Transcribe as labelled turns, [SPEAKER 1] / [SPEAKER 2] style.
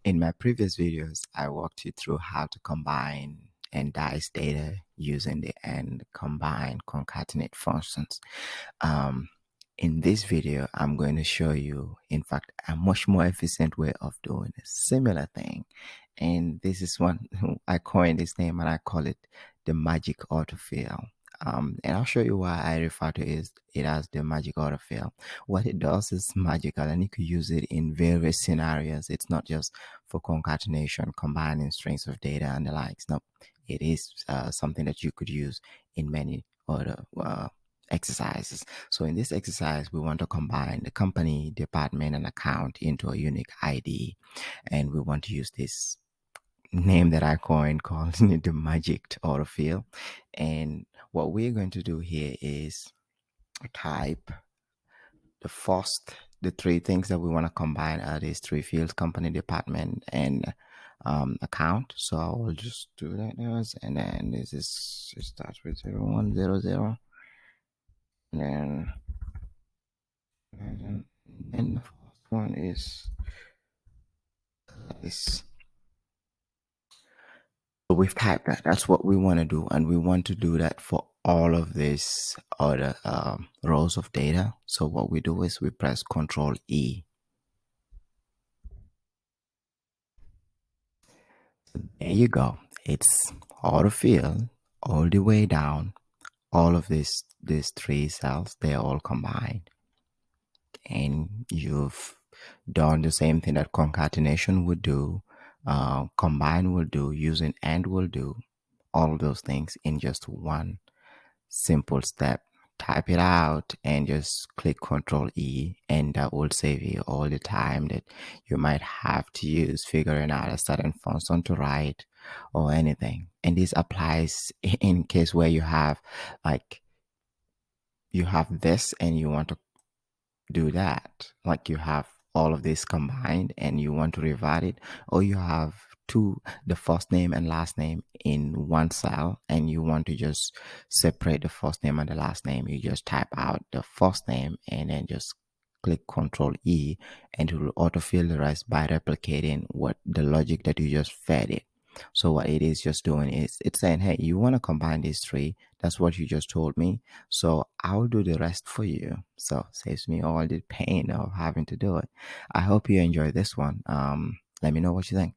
[SPEAKER 1] In my previous videos, I walked you through how to combine and dice data using the and combine concatenate functions. Um, in this video, I'm going to show you, in fact, a much more efficient way of doing a similar thing. And this is one I coined this name, and I call it the MAGIC AUTOFIL. And I'll show you why I refer to it as the MAGIC AUTOFIL. What it does is magical, and you could use it in various scenarios. It's not just for concatenation, combining strings of data and the likes. No, it is something that you could use in many other exercises. So in this exercise, we want to combine the company, department, and account into a unique ID, and we want to use this name that I coined called the magic autofill. And what we're going to do here is type the three things that we want to combine are these three fields: company, department, and account. So I will just do that now, and then it starts with 0100, and then the first one is this. So we've typed that. That's what we want to do, and we want to do that for all of these other rows of data. So what we do is we press Control E. So there you go. It's autofill all the way down. All of these three cells, they're all combined, and you've done the same thing that concatenation would do, combine will do, using AND will do. All of those things in just one simple step. Type it out and just click Control E, and that will save you all the time that you might have to use figuring out a certain function to write or anything. And this applies in case where you have this and you want to do that, like you have all of this combined and you want to revert it, or you have the first name and last name in one cell and you want to just separate the first name and the last name. You just type out the first name and then just click Control E, and it will autofill the rest by replicating what the logic that you just fed it. So what it is just doing is it's saying, hey, you want to combine these three. That's what you just told me. So I'll do the rest for you. So saves me all the pain of having to do it. I hope you enjoy this one. Let me know what you think.